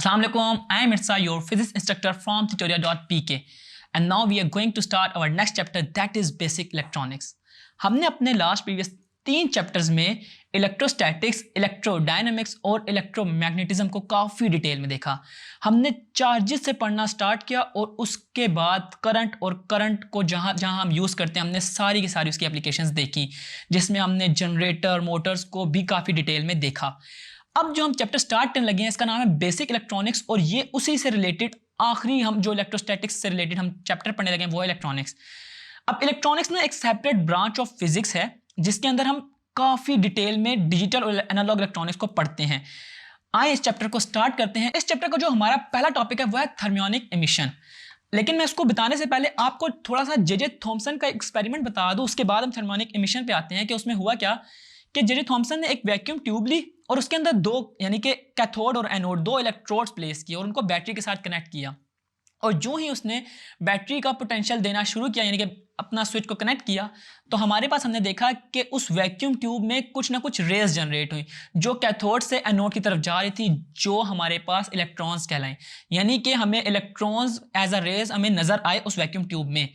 Assalamualaikum, I am Irsa, your physics instructor from tutorial.pk and now we are going to start our next chapter that is basic electronics. हमने अपने last previous 3 chapters में electrostatics, electrodynamics और electromagnetism को काफ़ी detail में देखा। हमने charges से पढ़ना स्टार्ट किया और उसके बाद करंट को जहाँ हम यूज़ करते हैं हमने सारी की सारी उसकी एप्लीकेशंस देखी, जिसमें हमने जनरेटर, मोटर्स को भी काफ़ी डिटेल में देखा। अब जो हम चैप्टर स्टार्ट करने लगे हैं इसका नाम है बेसिक इलेक्ट्रॉनिक्स और ये उसी से रिलेटेड आखिरी हम जो इलेक्ट्रोस्टैटिक्स से रिलेटेड हम चैप्टर पढ़ने लगे हैं वो है इलेक्ट्रॉनिक्स। अब इलेक्ट्रॉनिक्स ना एक सेपरेट ब्रांच ऑफ फिजिक्स है जिसके अंदर हम काफ़ी डिटेल में डिजिटल और एनालॉग इलेक्ट्रॉनिक्स को पढ़ते हैं। आइए इस चैप्टर को स्टार्ट करते हैं। इस चैप्टर का जो हमारा पहला टॉपिक है वो है थर्मियोनिक एमिशन। लेकिन मैं इसको बताने से पहले आपको थोड़ा सा जे थॉमसन का एक्सपेरिमेंट बता दूं, उसके बाद हम थर्मियोनिक एमिशन पे आते हैं कि उसमें हुआ क्या कि जे थॉमसन ने एक वैक्यूम ट्यूब ली और उसके अंदर दो यानी कि कैथोड और एनोड दो इलेक्ट्रोड्स प्लेस किए और उनको बैटरी के साथ कनेक्ट किया। और जो ही उसने बैटरी का पोटेंशियल देना शुरू किया यानी कि अपना स्विच को कनेक्ट किया तो हमारे पास हमने देखा कि उस वैक्यूम ट्यूब में कुछ ना कुछ रेज जनरेट हुई जो कैथोड से एनोड की तरफ जा रही थी, जो हमारे पास इलेक्ट्रॉन्स कहलाएं। यानी कि हमें इलेक्ट्रॉन्स एज अ रेज हमें नजर आए उस वैक्यूम ट्यूब में।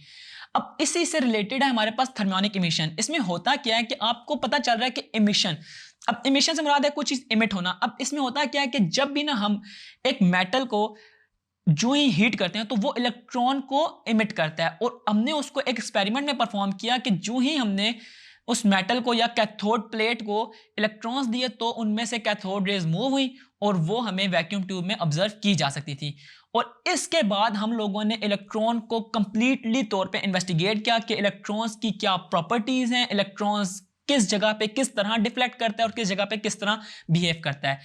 अब इसी से रिलेटेड है हमारे पास थर्मियोनिक एमिशन। इसमें होता क्या है कि आपको पता चल रहा है कि एमिशन, अब एमिशन से मुराद है कुछ चीज इमिट होना। अब इसमें होता क्या है कि जब भी ना हम एक मेटल को जो ही हीट करते हैं तो वो इलेक्ट्रॉन को इमिट करता है और हमने उसको एक एक्सपेरिमेंट में परफॉर्म किया कि जो ही हमने उस मेटल को या कैथोड प्लेट को इलेक्ट्रॉन्स दिए तो उनमें से कैथोड रेज मूव हुई और वो हमें वैक्यूम ट्यूब में ऑब्जर्व की जा सकती थी। और इसके बाद हम लोगों ने इलेक्ट्रॉन को कंप्लीटली तौर पे इन्वेस्टिगेट किया कि इलेक्ट्रॉन्स की क्या प्रॉपर्टीज हैं, इलेक्ट्रॉन्स किस जगह पे किस तरह डिफ्लेक्ट करता है और किस जगह पे किस तरह बिहेव करता है।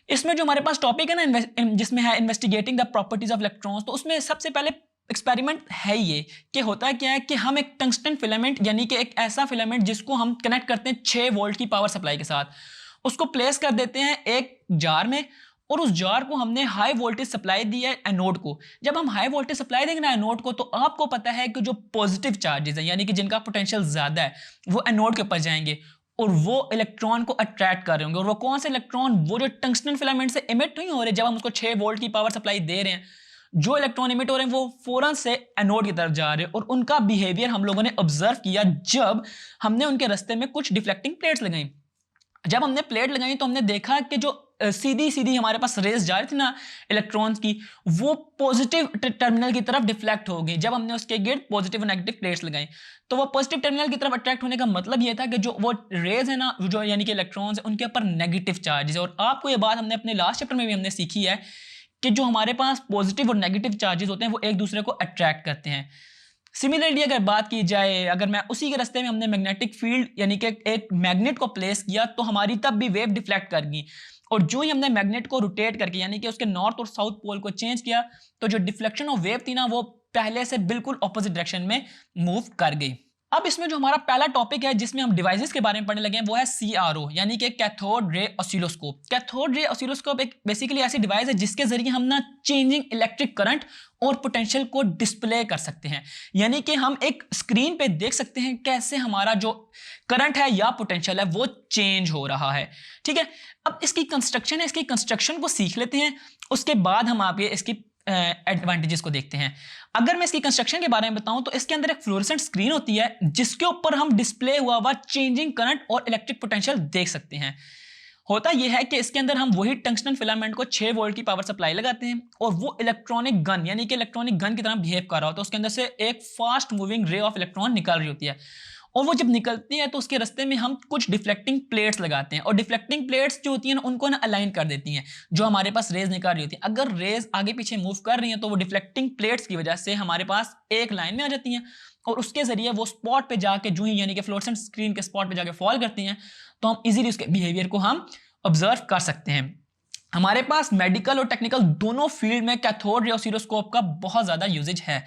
इसमें जो हमारे पास टॉपिक है ना जिसमें है investigating the properties of electrons, तो उसमें सबसे पहले एक्सपेरिमेंट है ये कि होता है क्या है कि हम एक टंगस्टन फिलामेंट यानी कि एक ऐसा फिलामेंट जिसको हम कनेक्ट करते हैं 6 वोल्ट की पावर सप्लाई के साथ, उसको प्लेस कर देते हैं एक जार में और उस जार को हमने हाई वोल्टेज सप्लाई दी है एनोड को। जब हम हाई वोल्टेज सप्लाई देंगे ना एनोड को तो आपको पता है कि जो पॉजिटिव चार्जेस है यानी कि जिनका पोटेंशियल ज्यादा है वो एनोड के ऊपर जाएंगे और वो इलेक्ट्रॉन को अट्रैक्ट कर रहे होंगे। और वो कौन से इलेक्ट्रॉन, वो जो टंगस्टन फिलामेंट से इमिट नहीं हो रहे, जब हम उसको 6 वोल्ट की पावर सप्लाई दे रहे हैं जो इलेक्ट्रॉन इमिट हो रहे हैं वो फौरन से एनोड की तरफ जा रहे हैं। और उनका बिहेवियर हम लोगों ने ऑब्जर्व किया जब हमने उनके रास्ते में कुछ डिफ्लेक्टिंग प्लेट्स लगाई। जब हमने प्लेट लगाई तो हमने देखा कि जो सीधी हमारे पास रेस जा रही थी ना इलेक्ट्रॉन्स की, वो पॉजिटिव टर्मिनल की तरफ डिफ्लेक्ट हो गई। जब हमने उसके गिर्द पॉजिटिव और नेगेटिव प्लेट्स लगाई तो वो पॉजिटिव टर्मिनल की तरफ अट्रैक्ट होने का मतलब ये था कि जो वो रेज है ना, जो यानी कि इलेक्ट्रॉन्स है, उनके ऊपर नेगेटिव चार्जेस है। और आपको ये बात हमने अपने लास्ट चैप्टर में भी हमने सीखी है कि जो हमारे पास पॉजिटिव और नेगेटिव चार्जेस होते हैं वो एक दूसरे को अट्रैक्ट करते हैं। सिमिलरली अगर बात की जाए, अगर मैं उसी के रास्ते में हमने मैग्नेटिक फील्ड यानी कि एक मैग्नेट को प्लेस किया तो हमारी तब भी वेव डिफ्लेक्ट कर गई। और जो ही हमने मैग्नेट को रोटेट करके यानी कि उसके नॉर्थ और साउथ पोल को चेंज किया तो जो डिफ्लेक्शन ऑफ वेव थी ना वो पहले से बिल्कुल ऑपोजिट डायरेक्शन में मूव कर गई। अब इसमें जो हमारा पहला टॉपिक है जिसमें हम डिवाइसेस के बारे में पढ़ने लगे हैं वो है CRO यानी कि cathode ray oscilloscope. Cathode ray oscilloscope एक बेसिकली ऐसी डिवाइस है जिसके जरिए हम ना चेंजिंग इलेक्ट्रिक करंट और पोटेंशियल को डिस्प्ले कर सकते हैं। यानी कि हम एक स्क्रीन पे देख सकते हैं कैसे हमारा जो करंट है या पोटेंशियल है वो चेंज हो रहा है। ठीक है, अब इसकी कंस्ट्रक्शन है, इसकी कंस्ट्रक्शन को सीख लेते हैं, उसके बाद हम आप ये इसकी एडवांटेजेस को देखते हैं। अगर मैं इसकी कंस्ट्रक्शन के बारे में बताऊं तो इसके अंदर एक फ्लोरेसेंट स्क्रीन होती है जिसके ऊपर हम डिस्प्ले हुआ चेंजिंग करंट और इलेक्ट्रिक पोटेंशियल देख सकते हैं। होता यह है कि इसके अंदर हम वही टंगस्टन फिलामेंट को 6 वोल्ट की पावर सप्लाई लगाते हैं और वो इलेक्ट्रॉनिक गन यानी कि इलेक्ट्रॉनिक गन की तरह बिहेव कर रहा होता है। उसके अंदर से एक fast moving ray of electron निकल रही होती है और वो जब निकलती है तो उसके रास्ते में हम कुछ डिफ्लेक्टिंग प्लेट्स लगाते हैं और डिफ्लेक्टिंग प्लेट्स जो होती हैं ना उनको ना अलाइन कर देती हैं जो हमारे पास रेज निकल रही होती है। अगर रेज आगे पीछे मूव कर रही हैं तो वो डिफ्लेक्टिंग प्लेट्स की वजह से हमारे पास एक लाइन में आ जाती हैं और उसके जरिए वो स्पॉट पे जाके जो ही यानी कि फ्लोरेसेंट स्क्रीन के स्पॉट पे जाके फॉल करती हैं तो हम इजीली उसके बिहेवियर को हम ऑब्जर्व कर सकते हैं। हमारे पास मेडिकल और टेक्निकल दोनों फील्ड में कैथोड रे ऑसिलोस्कोप का बहुत ज्यादा यूजेज है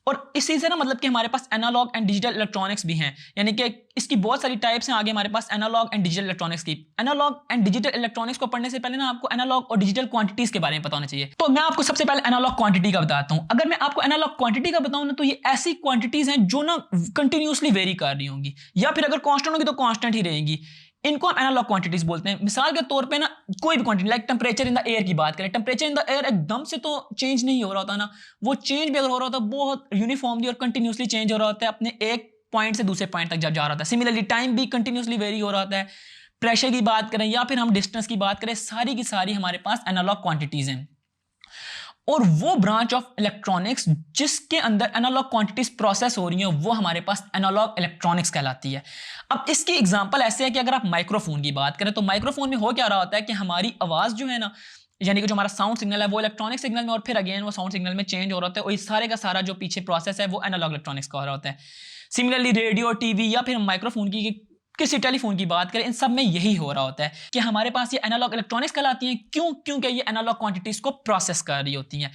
और इसी से ना मतलब कि हमारे पास एनालॉग एंड डिजिटल इलेक्ट्रॉनिक्स भी हैं। यानी कि इसकी बहुत सारी टाइप्स हैं आगे हमारे पास एनालॉग एंड डिजिटल इलेक्ट्रॉनिक्स की। एनालॉग एंड डिजिटल इलेक्ट्रॉनिक्स को पढ़ने से पहले ना आपको एनालॉग और डिजिटल क्वांटिटीज के बारे में पता होना चाहिए। तो मैं आपको सबसे पहले एनालॉग क्वांटिटी का बताता हूं। अगर मैं आपको एनालॉग क्वांटिटी का बताऊं ना तो ये ऐसी क्वांटिटीज हैं जो ना कंटिन्यूसली वेरी कर रही होंगी या फिर अगर कांस्टेंट होगी तो कांस्टेंट ही रहेंगी। इनको हम एनालॉग क्वांटिटीज बोलते हैं। मिसाल के तौर पे ना कोई भी quantity, like temperature in the air की बात करें, टेम्परेचर इन द एयर एकदम से तो चेंज नहीं हो रहा होता ना, वो चेंज भी अगर हो रहा होता बहुत यूनिफॉर्मली और कंटिन्यूसली चेंज हो रहा होता है, अपने एक पॉइंट से दूसरे पॉइंट तक जब जा रहा होता है। सिमिलरली टाइम भी कंटिन्यूसली वेरी हो रहा होता है। प्रेशर की बात करें या फिर हम डिस्टेंस की बात करें, सारी की सारी हमारे पास एनालॉग क्वांटिटीज हैं। और वो ब्रांच ऑफ इलेक्ट्रॉनिक्स जिसके अंदर एनालॉग क्वांटिटीज प्रोसेस हो रही हैं, वो हमारे पास एनालॉग इलेक्ट्रॉनिक्स कहलाती है। अब इसकी एग्जांपल ऐसे है कि अगर आप माइक्रोफोन की बात करें, तो माइक्रोफोन में हो क्या रहा होता है कि हमारी आवाज़ जो है ना, यानी कि जो हमारा साउंड सिग्नल है वो इलेक्ट्रॉनिक सिग्नल में और फिर अगेन वो साउंड सिग्नल में चेंज हो रहा होता है, और इस सारे का सारा जो पीछे प्रोसेस है वो एनालॉग इलेक्ट्रॉनिक्स का हो रहा होता है। सिमिलरली रेडियो, टीवी या फिर माइक्रोफोन की किसी टेलीफोन की बात करें, इन सब में यही हो रहा होता है कि हमारे पास ये एनालॉग इलेक्ट्रॉनिक्स कहलाती हैं। क्यों? क्योंकि ये एनालॉग क्वांटिटीज को प्रोसेस कर रही होती हैं।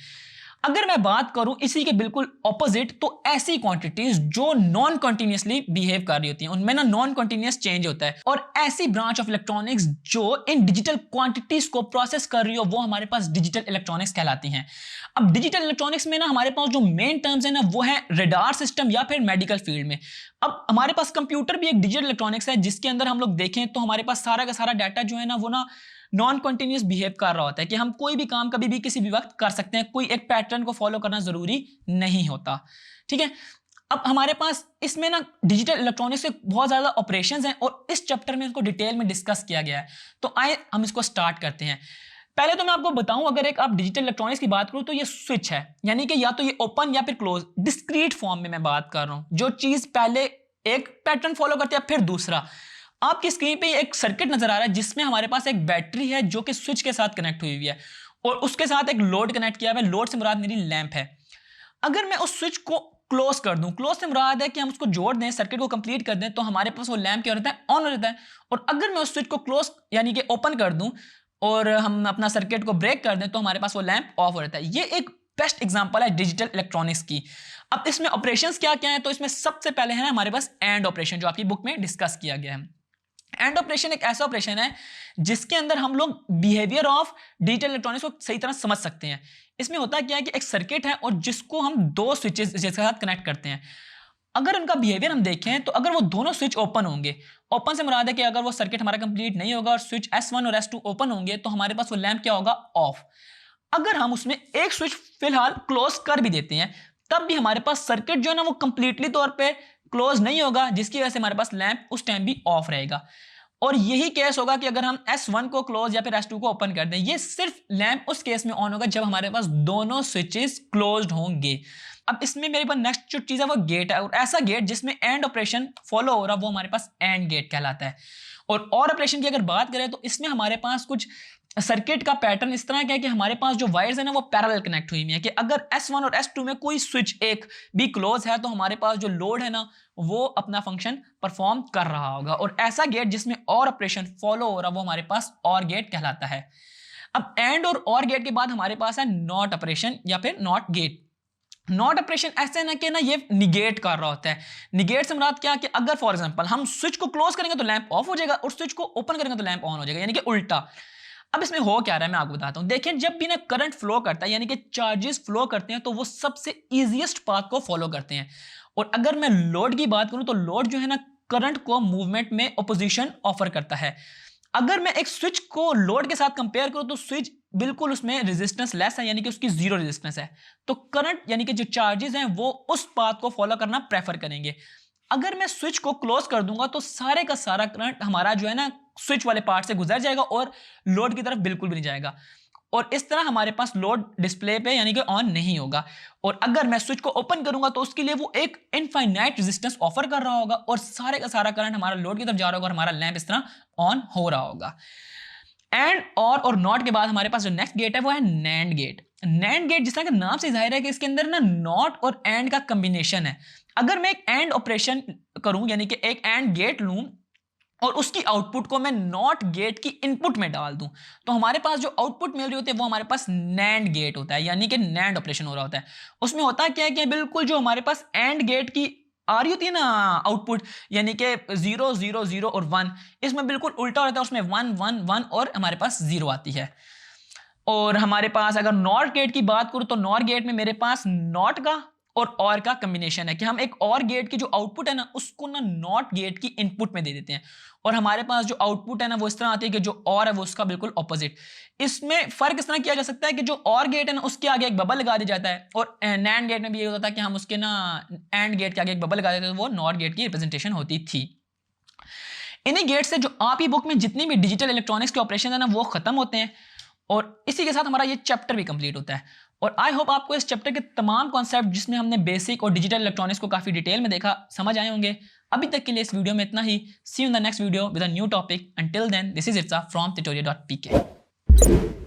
अगर मैं बात करूं इसी के बिल्कुल ऑपोजिट, तो ऐसी क्वांटिटीज जो नॉन कंटिन्यूसली बिहेव कर रही होती हैं, उनमें ना नॉन कंटिन्यूस चेंज होता है। और ऐसी ब्रांच ऑफ इलेक्ट्रॉनिक्स जो इन डिजिटल क्वांटिटीज को प्रोसेस कर रही हो, वो हमारे पास डिजिटल इलेक्ट्रॉनिक्स कहलाती हैं। अब डिजिटल इलेक्ट्रॉनिक्स में ना हमारे पास जो मेन टर्म्स है ना, वो है रडार सिस्टम या फिर मेडिकल फील्ड में। अब हमारे पास कंप्यूटर भी एक डिजिटल इलेक्ट्रॉनिक्स है, जिसके अंदर हम लोग देखें तो हमारे पास सारा का सारा डाटा जो है ना, वो ना नॉन कंटिन्यूस बिहेव कर रहा होता है कि हम कोई भी काम कभी भी किसी भी वक्त कर सकते हैं, कोई एक पैटर्न को फॉलो करना जरूरी नहीं होता। ठीक है, अब हमारे पास इसमें ना डिजिटल इलेक्ट्रॉनिक्स के बहुत ज्यादा ऑपरेशंस हैं और इस चैप्टर में इसको डिटेल में डिस्कस किया गया है। तो आइए हम इसको स्टार्ट करते हैं। पहले तो मैं आपको बताऊं, अगर एक आप डिजिटल इलेक्ट्रॉनिक्स की बात करूं तो ये स्विच है, यानी कि या तो ये ओपन या फिर क्लोज, डिस्क्रीट फॉर्म में मैं बात कर रहा हूं। जो चीज पहले एक पैटर्न फॉलो करती है फिर दूसरा। आपकी स्क्रीन पे एक सर्किट नजर आ रहा है जिसमें हमारे पास एक बैटरी है जो कि स्विच के साथ कनेक्ट हुई हुई है, और उसके साथ एक लोड कनेक्ट किया हुआ है। लोड से मुराद मेरी लैंप है। अगर मैं उस स्विच को क्लोज कर दूं, क्लोज से मुराद है कि हम उसको जोड़ दें, सर्किट को कंप्लीट कर दें, तो हमारे पास वो लैंप क्या होता है, ऑन हो जाता है। और अगर मैं उस स्विच को क्लोज यानी कि ओपन कर दूं और हम अपना सर्किट को ब्रेक कर दें, तो हमारे पास वो लैंप ऑफ हो जाता है। ये एक बेस्ट एग्जांपल है डिजिटल इलेक्ट्रॉनिक्स की। अब इसमें ऑपरेशंस क्या क्या है, तो इसमें सबसे पहले है हमारे पास एंड ऑपरेशन, जो आपकी बुक में डिस्कस किया गया है। एंड ऑपरेशन एक ऐसा ऑपरेशन है जिसके अंदर हम लोग बिहेवियर ऑफ डिजिटल इलेक्ट्रॉनिक्स को सही तरह समझ सकते हैं। इसमें होता क्या है कि एक सर्किट है और जिसको हम दो स्विचेस के साथ कनेक्ट करते हैं। अगर उनका बिहेवियर हम देखें तो अगर वो दोनों स्विच ओपन होंगे, ओपन से मुराद है कि अगर वो सर्किट हमारा कंप्लीट नहीं होगा और स्विच S1 और S2 ओपन होंगे, तो हमारे पास वो लैंप क्या होगा, ऑफ। अगर हम उसमें एक स्विच फिलहाल क्लोज कर भी देते हैं, तब भी हमारे पास सर्किट जो है ना वो कंप्लीटली तौर पे क्लोज नहीं होगा, जिसकी वजह से हमारे पास लैंप उस टाइम भी ऑफ रहेगा। और यही केस होगा कि अगर हम S1 को क्लोज या फिर S2 को ओपन कर दें, ये सिर्फ लैंप उस केस में ऑन होगा जब हमारे पास दोनों स्विचेस क्लोज्ड होंगे। अब इसमें मेरे पास नेक्स्ट जो चीज है वो गेट है, और ऐसा गेट जिसमें एंड ऑपरेशन फॉलो हो रहा वो हमारे पास एंड गेट कहलाता है। और ऑपरेशन की अगर बात करें तो इसमें हमारे पास कुछ सर्किट का पैटर्न इस तरह का है कि हमारे पास जो वायर्स है ना वो पैरेलल कनेक्ट हुई है, कि अगर S1 और S2 में कोई स्विच एक भी क्लोज है, तो हमारे पास जो लोड है ना वो अपना फंक्शन परफॉर्म कर रहा होगा। और ऐसा गेट जिसमें और ऑपरेशन फॉलो हो रहा वो हमारे पास और गेट कहलाता है। अब एंड और गेट के बाद हमारे पास है नॉट ऑपरेशन या फिर नॉट गेट। नॉट ऑपरेशन ऐसे ना कि ना ये निगेट कर रहा होता है। निगेट से मुराद क्या कि अगर फॉर एग्जांपल हम स्विच को क्लोज करेंगे तो लैंप ऑफ हो जाएगा और स्विच को ओपन करेंगे तो लैंप ऑन हो जाएगा, यानी कि उल्टा। अब इसमें हो क्या रहा है मैं आपको बताता हूं। देखिए, जब भी ना करंट फ्लो करता है यानी कि चार्जेस फ्लो करते हैं, तो वो सबसे इजीएस्ट पाथ को फॉलो करते हैं। और अगर मैं लोड की बात करूं तो लोड जो है ना करंट को मूवमेंट में ऑपोजिशन ऑफर करता है। अगर मैं एक स्विच को लोड के साथ कंपेयर करूं तो स्विच बिल्कुल उसमें रेजिस्टेंस लेस है, यानी कि उसकी जीरो रेजिस्टेंस है। तो करंट यानी कि जो चार्जेस हैं वो उस पाथ को फॉलो करना प्रेफर करेंगे। अगर मैं स्विच को क्लोज कर दूंगा तो सारे का सारा करंट हमारा जो है ना स्विच वाले पार्ट से गुजर जाएगा और लोड की तरफ बिल्कुल भी नहीं जाएगा, और इस तरह हमारे पास लोड डिस्प्ले पे यानी कि ऑन नहीं होगा। और अगर मैं स्विच को ओपन करूंगा तो उसके लिए वो एक इनफाइनाइट रेजिस्टेंस ऑफर कर रहा होगा और सारे का सारा करंट हमारा लोड की तरफ जा रहा होगा और हमारा लैंप इस तरह ऑन हो रहा होगा। एंड और नॉट के बाद हमारे पास जो नेक्स्ट गेट है वो है नैंड गेट। नैंड गेट जिस तरह के नाम से जाहिर है कि इसके अंदर ना नॉट और एंड का कॉम्बिनेशन है। अगर मैं एक एंड ऑपरेशन करूं यानी कि एक एंड गेट लूं और उसकी आउटपुट को मैं नॉट गेट की इनपुट में डाल दूं, तो हमारे पास जो आउटपुट मिल रही होती है वो हमारे पास नैंड गेट होता है, यानी कि नैंड ऑपरेशन हो रहा होता है। उसमें होता क्या है कि बिल्कुल जो हमारे पास एंड गेट की आ रही होती है ना आउटपुट, यानी कि 0 0 0 और 1, इसमें बिल्कुल उल्टा होता है। उसमें 1 1 1 और हमारे पास 0 आती है। और हमारे पास अगर नॉट गेट की बात करूं तो नॉट गेट में मेरे पास नॉट का और का कम्बिनेशन है कि हम एक और गेट की जो आउटपुट है ना उसको ना नॉट गेट की इनपुट में दे देते हैं और हमारे पास जो आउटपुट है ना वो इस तरह आती है कि जो और है वो उसका बिल्कुल ऑपोजिट। इसमें फर्क इस तरह किया जा सकता है कि जो और गेट है ना उसके आगे एक बबल लगा दिया जाता है और नैंड गेट में भी ये होता था कि हम उसके ना एंड गेट के आगे एक बबल लगा देते तो वो नॉट गेट की रिप्रेजेंटेशन होती थी। इन्हीं गेट से जो आपकी बुक में जितनी भी डिजिटल इलेक्ट्रॉनिक्स के ऑपरेशन है ना वो खत्म होते हैं और इसी के साथ हमारा ये चैप्टर भी कंप्लीट होता है। और आई होप आपको इस चैप्टर के तमाम कॉन्सेप्ट जिसमें हमने बेसिक और डिजिटल इलेक्ट्रॉनिक्स को काफी डिटेल में देखा समझ आए होंगे। अभी तक के लिए इस वीडियो में इतना ही। See you in the next video with a new topic. Until then this is its from tutorial.pk।